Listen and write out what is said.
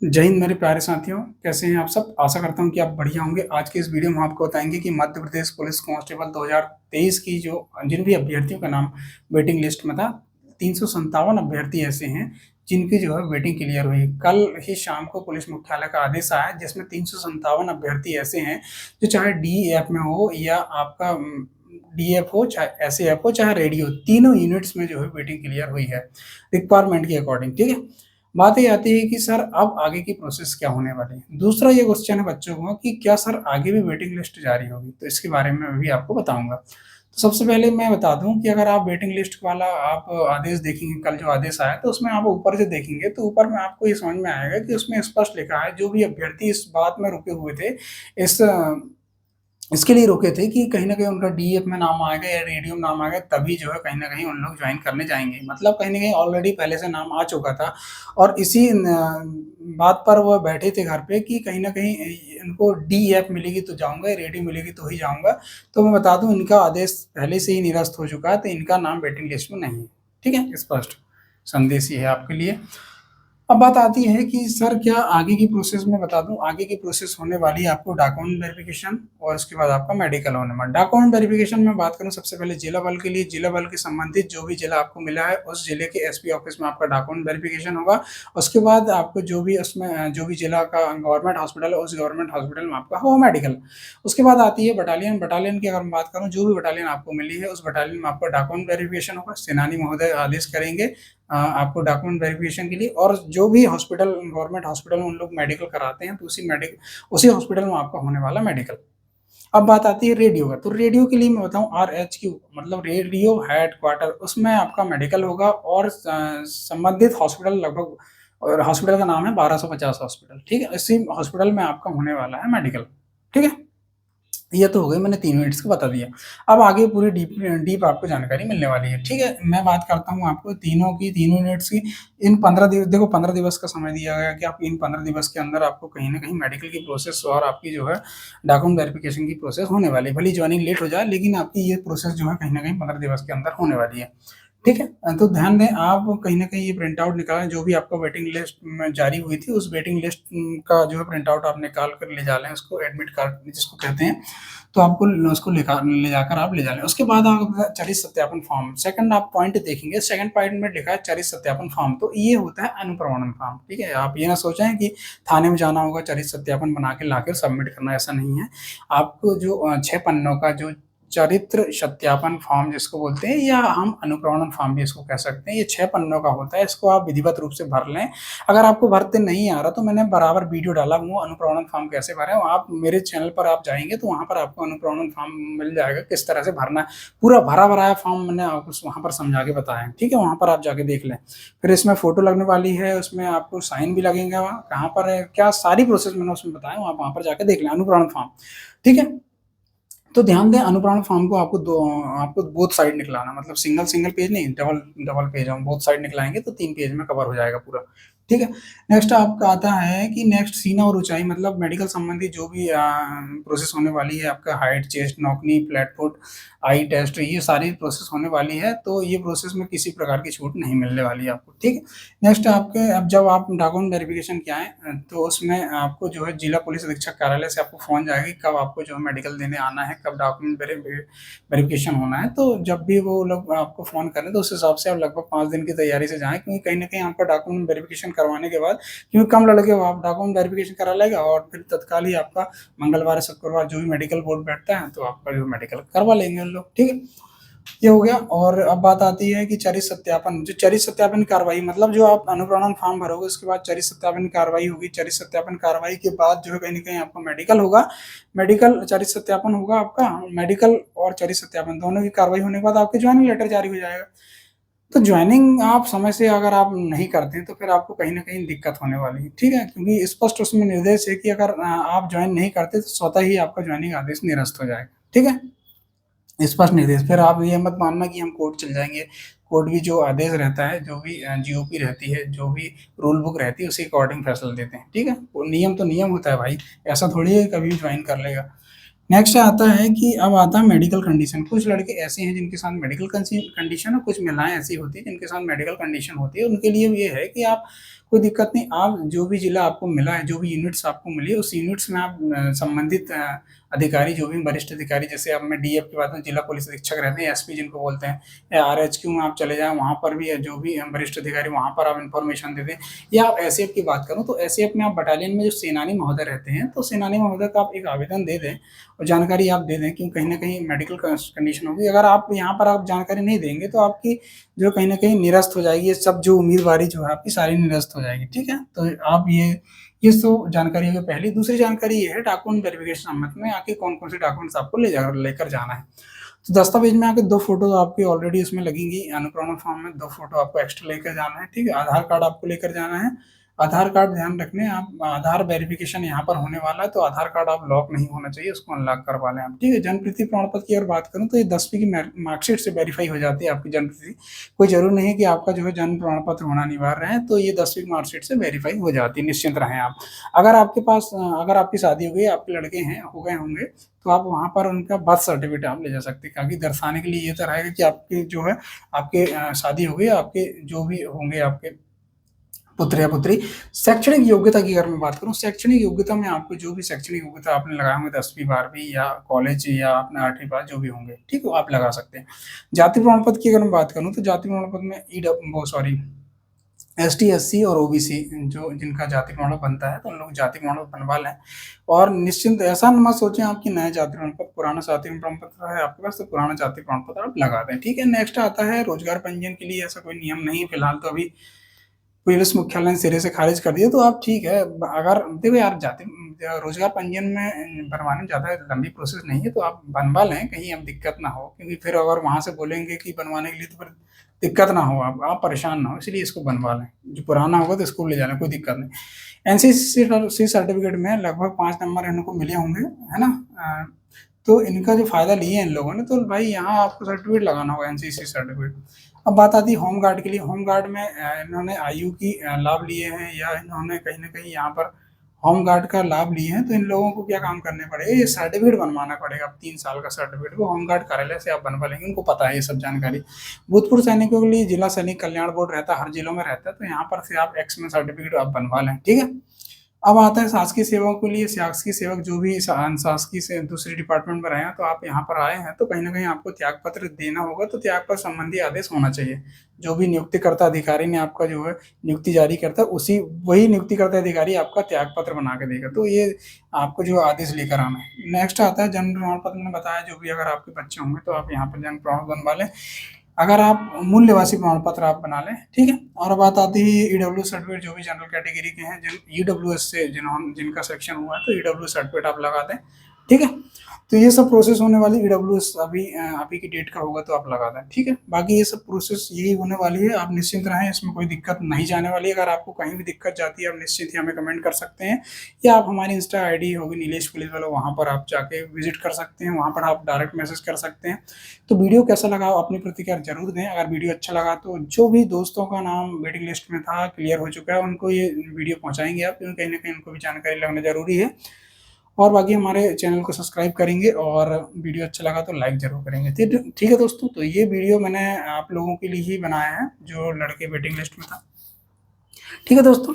जय हिंद मेरे प्यारे साथियों, कैसे हैं आप सब। आशा करता हूं कि आप बढ़िया होंगे। आज के इस वीडियो में हम आपको बताएंगे कि मध्य प्रदेश पुलिस कांस्टेबल 2023 की जो जिन भी अभ्यर्थियों का नाम वेटिंग लिस्ट में था, 357 अभ्यर्थी ऐसे हैं जिनकी जो है वेटिंग क्लियर हुई। कल ही शाम को पुलिस मुख्यालय का आदेश आया जिसमें 357 अभ्यर्थी ऐसे हैं जो चाहे डीएफ में हो या आपका डीएफ हो, चाहे एसएएफ हो, चाहे रेडियो, तीनों यूनिट्स में जो है वेटिंग क्लियर हुई है रिक्वायरमेंट के अकॉर्डिंग। ठीक है, बात ये आती है कि सर अब आगे की प्रोसेस क्या होने वाली है। दूसरा ये क्वेश्चन है बच्चों को कि क्या सर आगे भी वेटिंग लिस्ट जारी होगी, तो इसके बारे में मैं भी आपको बताऊंगा। तो सबसे पहले मैं बता दूं कि अगर आप वेटिंग लिस्ट वाला आप आदेश देखेंगे, कल जो आदेश आया तो उसमें आप ऊपर से देखेंगे तो ऊपर में आपको ये समझ में आएगा कि उसमें स्पष्ट लिखा है जो भी अभ्यर्थी इस बात में रुके हुए थे, इस इसके लिए रुके थे कि कहीं न कहीं उनका डीएफ में नाम आएगा या रेडियो में नाम आएगा, तभी जो है कहीं न कहीं उन लोग जॉइन करने जाएँगे। मतलब कहीं न कहीं ऑलरेडी पहले से नाम आ चुका था और इसी बात पर वो बैठे थे घर पे कि कहीं न कहीं इनको डीएफ मिलेगी तो जाऊँगा, रेडियो मिलेगी तो ही जाऊँगा। तो मैं बता दूँ, इनका आदेश पहले से ही निरस्त हो चुका है, तो इनका नाम वेटिंग लिस्ट में नहीं है। ठीक है? स्पष्ट संदेश ये है आपके लिए। अब बात आती है कि सर क्या आगे की प्रोसेस मैं बता दूं। आगे की प्रोसेस होने वाली है आपको डॉक्यूमेंट वेरिफिकेशन और उसके बाद आपका मेडिकल होने में। डॉक्यूमेंट वेरिफिकेशन में बात करूं सबसे पहले जिला बल के लिए, जिला बल के संबंधित जो भी जिला आपको मिला है उस जिले के एसपी ऑफिस में आपका डॉक्यूमेंट वेरिफिकेशन होगा। उसके बाद आपको जो भी उसमें जो भी जिला का गवर्नमेंट हॉस्पिटल है उस गवर्नमेंट हॉस्पिटल में आपका होगा मेडिकल। उसके बाद आती है बटालियन। बटालियन की अगर मैं बात करूँ, जो भी बटालियन आपको मिली है उस बटालियन में आपका डॉक्यूमेंट वेरिफिकेशन होगा। सेनानी महोदय आदेश करेंगे आपको डॉक्यूमेंट वेरिफिकेशन के लिए। और जो भी हॉस्पिटल गवर्नमेंट हॉस्पिटल में उन लोग मेडिकल कराते हैं तो उसी हॉस्पिटल में आपका होने वाला मेडिकल। अब बात आती है रेडियो का, तो रेडियो के लिए मैं बताऊं RHQ मतलब रेडियो हेड क्वार्टर, उसमें आपका मेडिकल होगा और संबंधित हॉस्पिटल लगभग, और हॉस्पिटल का नाम है 1250 हॉस्पिटल। ठीक है, इसी हॉस्पिटल में आपका होने वाला है मेडिकल। ठीक है, ये तो हो गई, मैंने 3 मिनट्स का बता दिया। अब आगे पूरी डीप डीप आपको जानकारी मिलने वाली है। ठीक है, मैं बात करता हूँ आपको तीनों यूनिट्स की। इन 15 दिवस, देखो 15 दिवस का समय दिया गया कि आप इन 15 दिवस के अंदर आपको कहीं न कहीं मेडिकल की प्रोसेस और आपकी जो है डॉक्यूमेंट वेरिफिकेशन की प्रोसेस होने वाली है। भले ही जॉइनिंग लेट हो जाए लेकिन आपकी ये प्रोसेस जो है कहीं न कहीं 15 दिवस के अंदर होने वाली है। ठीक है, तो ध्यान दें आप कहीं न कहीं ये प्रिंट आउट निकालें, जो भी आपको वेटिंग लिस्ट में जारी हुई थी उस वेटिंग लिस्ट का जो है प्रिंट आउट आप निकाल कर ले जा लें, उसको एडमिट कार्ड जिसको कहते हैं। तो आपको उसको ले जाकर आप ले जा लें। उसके बाद आप चरित्र सत्यापन फॉर्म, सेकंड आप पॉइंट देखेंगे, सेकंड पॉइंट में लिखा है चरित्र सत्यापन फॉर्म, तो ये होता है अनुप्रमाणन फॉर्म। ठीक है, आप ये ना सोचें कि थाने में जाना होगा चरित्र सत्यापन बना के लाकर सबमिट करना, ऐसा नहीं है। आपको जो 6 पन्नों का जो चरित्र सत्यापन फॉर्म जिसको बोलते हैं, या हम अनुप्रमाणन फॉर्म भी इसको कह सकते हैं, ये 6 पन्नों का होता है। इसको आप विधिवत रूप से भर लें। अगर आपको भरते नहीं आ रहा तो मैंने बराबर वीडियो डाला हुआ अनुप्रमाणन फॉर्म कैसे भरें, आप मेरे चैनल पर आप जाएंगे तो वहाँ पर आपको अनुप्रमाणन फॉर्म मिल जाएगा, किस तरह से भरना है। पूरा भरा भराया फॉर्म मैंने आपको वहाँ पर समझा के बताया है। ठीक है, वहाँ पर आप जाके देख लें। फिर इसमें फोटो लगने वाली है, उसमें आपको साइन भी लगेंगे। वहाँ कहाँ पर है, क्या सारी प्रोसेस मैंने उसमें बताया, आप वहाँ पर जाके देख लें अनुप्रमाणन फॉर्म। ठीक है, तो ध्यान दें अनुप्राण फॉर्म को आपको बोथ साइड निकलाना, मतलब सिंगल सिंगल पेज नहीं, डबल डबल पेज हम बोथ साइड निकलाएंगे तो 3 पेज में कवर हो जाएगा पूरा। ठीक है, नेक्स्ट आपका आता है कि नेक्स्ट सीना और ऊंचाई, मतलब मेडिकल संबंधी जो भी प्रोसेस होने वाली है, आपका हाइट, चेस्ट, नौकनी, फ्लैट फुट, आई टेस्ट, ये सारी प्रोसेस होने वाली है। तो ये प्रोसेस में किसी प्रकार की छूट नहीं मिलने वाली है आपको। ठीक है, नेक्स्ट आपके, अब जब आप डॉक्यूमेंट वेरिफिकेशन किया है तो उसमें आपको जो है जिला पुलिस अधीक्षक कार्यालय से आपको फोन जाएगा कि कब आपको जो है मेडिकल देने आना है, कब डॉक्यूमेंट वेरिफिकेशन होना है। तो जब भी वो लोग आपको फ़ोन करें तो उस हिसाब से आप लगभग 5 दिन की तैयारी से जाएँ, क्योंकि कहीं न कहीं आपका डॉक्यूमेंट वेरिफिकेशन करवाने के बाद, क्योंकि कम लड़के हो, आप डॉक्यूमेंट वेरिफिकेशन करा लेगा और फिर तत्काल ही आपका मंगलवार या शुक्रवार जो भी मेडिकल बोर्ड बैठता है तो आपका जो मेडिकल करवा लेंगे उन लोग। ठीक है, ये हो गया। और अब बात आती है कि चरित्र सत्यापन, जो चरित्र सत्यापन कार्रवाई, मतलब जो आप अनुप्रमाणन फॉर्म भरोगे उसके बाद चरित्र सत्यापन कार्रवाई होगी। चरित्र सत्यापन कार्रवाई के बाद जो है कहीं न कहीं आपका मेडिकल होगा। मेडिकल चरित्र सत्यापन होगा आपका, मेडिकल और चरित्र सत्यापन दोनों की कार्रवाई होने के बाद आपकी ज्वाइनिंग लेटर जारी हो जाएगा। तो ज्वाइनिंग आप समय से अगर आप नहीं करते हैं तो फिर आपको कहीं न कहीं दिक्कत होने वाली है। ठीक है, क्योंकि स्पष्ट उसमें निर्देश है कि अगर आप ज्वाइन नहीं करते तो स्वतः ही आपका ज्वाइनिंग आदेश निरस्त हो जाएगा। ठीक है? स्पष्ट निर्देश, फिर आप ये मत मानना कि हम कोर्ट चले जाएँगे। कोर्ट भी जो आदेश रहता है, जो भी जीओपी रहती है, जो भी रूल बुक रहती है, उसी के अकॉर्डिंग फैसला देते हैं। ठीक है? वो नियम तो नियम होता है भाई, ऐसा थोड़ी है कभी भी ज्वाइन कर लेगा। नेक्स्ट आता है कि अब आता है मेडिकल कंडीशन। कुछ लड़के ऐसे हैं जिनके साथ मेडिकल कंडीशन, और कुछ महिलाएँ ऐसी होती हैं जिनके साथ मेडिकल कंडीशन होती है। उनके लिए ये है कि आप कोई दिक्कत नहीं। आप जो भी जिला आपको मिला है, जो भी यूनिट्स आपको मिली है, उस यूनिट्स में आप संबंधित अधिकारी, जो भी वरिष्ठ अधिकारी, जैसे अब मैं डीएफ की बात करूँ, जिला पुलिस अधीक्षक रहते हैं, एसपी जिनको बोलते हैं, या आरएचक्यू में आप चले जाएँ, वहाँ पर भी जो भी वरिष्ठ अधिकारी, वहाँ पर आप इन्फॉर्मेशन दे दें। या आप एसएफ की बात करूँ, तो एसएफ में आप बटालियन में जो सेनानी महोदय रहते हैं, तो सेनानी महोदय का आप एक आवेदन दे दें और जानकारी आप दे दें, क्योंकि कहीं न कहीं मेडिकल कंडीशन होगी। अगर आप यहाँ पर आप जानकारी नहीं देंगे, तो आपकी जो कहीं न कहीं निरस्त हो जाएगी, ये सब जो उम्मीदवारी जो है आपकी सारी निरस्त हो जाएगी, ठीक है? तो आप ये तो जानकारी हो गई पहली। दूसरी जानकारी ये है डॉक्यूमेंट वेरिफिकेशन संबंध में आके कौन-कौन से डॉक्यूमेंट्स आपको लेकर जाना है। तो दस्तावेज में आके 2 फ़ोटो आपकी ऑलरेडी उसमें लगेंगी, अनुप्रमाण फॉर्म में 2 फ़ोटो आपको एक्स्ट्रा लेकर जाना है, ठीक है? आधार कार्ड आपको लेकर जाना है। आधार कार्ड ध्यान रखना, आप आधार वेरिफिकेशन यहाँ पर होने वाला है, तो आधार कार्ड आप लॉक नहीं होना चाहिए, उसको अनलॉक करवा लें आप, ठीक है? जन्मतिथि प्रमाण पत्र की अगर बात करूँ, तो ये 10वीं की मार्कशीट से वेरीफाई हो जाती है आपकी जन्मतिथि। कोई ज़रूरी नहीं है कि आपका जो है जन्म प्रमाण पत्र होना अनिवार्य है, तो ये 10वीं की मार्कशीट से वेरीफाई हो जाती है, निश्चिंत रहें आप। अगर आपके पास अगर आपकी शादी हो गई, आपके लड़के हैं, हो गए होंगे, तो आप वहाँ पर उनका बर्थ सर्टिफिकेट आप ले जा सकते हैं, ताकि दर्शाने के लिए ये तो रहेगा कि आपकी जो है आपके शादी हो गई, आपके जो भी होंगे आपके पुत्र या पुत्री। शैक्षणिक योग्यता की अगर मैं बात करूँ, शैक्षणिक योग्यता में आपको जो भी शैक्षणिक योग्यता आपने लगाए होंगे, 10वीं 12वीं या कॉलेज या आपने 8वीं पास जो भी होंगे, ठीक है? वो आप लगा सकते हैं। जाति प्रमाण पत्र की अगर मैं बात करूँ, तो जाति प्रमाण पत्र में एसटी, एससी और ओबीसी जो जिनका जाति प्रमाण पत्र बनता है, तो उन लोग जाति प्रमाण पत्र बनवा लें। और निश्चिंत ऐसा मत सोचें आप कि नया जाति प्रमाण पत्र, पुराना जाति प्रमाण पत्र है आपके पास, तो पुराना जाति प्रमाण पत्र आप लगा दें, ठीक है? नेक्स्ट आता है रोजगार पंजीयन के लिए। ऐसा कोई नियम नहीं फिलहाल तो अभी पुलिस मुख्यालय ने सिरे से खारिज कर दिया, तो आप ठीक है। अगर देखो यार, जाति रोजगार पंजीयन में बनवाने में ज़्यादा लंबी प्रोसेस नहीं है, तो आप बनवा लें, कहीं अब दिक्कत ना हो, क्योंकि फिर अगर वहाँ से बोलेंगे कि बनवाने के लिए, तो फिर दिक्कत ना हो, आप परेशान ना हो, इसलिए इसको बनवा लें। जो पुराना होगा तो इसको ले जाना, कोई दिक्कत नहीं। एनसीसी सर्टिफिकेट में लगभग 5 नंबर इनको मिले होंगे, है ना? तो इनका जो फ़ायदा लिए हैं इन लोगों ने, तो भाई यहाँ आपको सर्टिफिकेट लगाना होगा, एनसीसी सर्टिफिकेट। अब बात आती है होमगार्ड के लिए। होमगार्ड में इन्होंने आयु की लाभ लिए हैं, या इन्होंने कहीं न कहीं यहाँ पर होमगार्ड का लाभ लिए हैं, तो इन लोगों को क्या काम करने पड़ेगा, ये सर्टिफिकेट बनवाना पड़ेगा। अब 3 साल का सर्टिफिकेट वो होमगार्ड कार्यालय से आप बनवा लेंगे, उनको पता है ये सब जानकारी। भूतपूर्व सैनिकों के लिए जिला सैनिक कल्याण बोर्ड रहता है, हर जिलों में रहता है, तो यहाँ पर से आप एक्स में सर्टिफिकेट आप बनवा लें, ठीक है? अब आता है शासकीय सेवाओं के लिए। शासकीय सेवक जो भी शासकीय से दूसरे डिपार्टमेंट में रहे हैं, तो आप यहाँ पर आए हैं, तो कहीं न कहीं आपको त्यागपत्र देना होगा, तो त्यागपत्र संबंधी आदेश होना चाहिए। जो भी नियुक्तिकर्ता अधिकारी ने आपका जो है नियुक्ति जारी करता है, वही नियुक्तिकर्ता अधिकारी आपका त्यागपत्र बना के देगा, तो ये आपको जो आदेश लेकर आना है। नेक्स्ट आता है जन्म प्रमाण पत्र। मैंने बताया, जो भी अगर आपके बच्चे होंगे, तो आप यहाँ पर जन्म प्रमाण बनवा लें। अगर आप मूल निवासी प्रमाण पत्र आप बना लें, ठीक है? और बात आती है ईडब्ल्यू सर्टिफिकेट, जो भी जनरल कैटेगरी के हैं, जिन ईडब्ल्यूएस से जिनका सिलेक्शन हुआ है, तो ईडब्ल्यू सर्टिफिकेट आप लगा दें, ठीक है? तो ये सब प्रोसेस होने वाली। ईडब्ल्यूएस अभी की डेट का होगा, तो आप लगा दें, ठीक है? बाकी ये सब प्रोसेस यही होने वाली है, आप निश्चिंत रहें, इसमें कोई दिक्कत नहीं जाने वाली है। अगर आपको कहीं भी दिक्कत जाती है, आप निश्चिंत ही हमें कमेंट कर सकते हैं, या आप हमारी इंस्टा आईडी होगी नीलेश पुलिस वाला, वहाँ पर आप जाके विजिट कर सकते हैं, वहाँ पर आप डायरेक्ट मैसेज कर सकते हैं। तो वीडियो कैसा लगा, अपनी प्रतिक्रिया जरूर दें। अगर वीडियो अच्छा लगा, तो जो भी दोस्तों का नाम वेटिंग लिस्ट में था, क्लियर हो चुका है, उनको ये वीडियो पहुंचाएंगे आप, क्योंकि कहीं ना कहीं उनको भी जानकारी लगना जरूरी है। और बाकी हमारे चैनल को सब्सक्राइब करेंगे, और वीडियो अच्छा लगा तो लाइक जरूर करेंगे। ठीक है दोस्तों, तो ये वीडियो मैंने आप लोगों के लिए ही बनाया है, जो लड़के वेटिंग लिस्ट में था। ठीक है दोस्तों।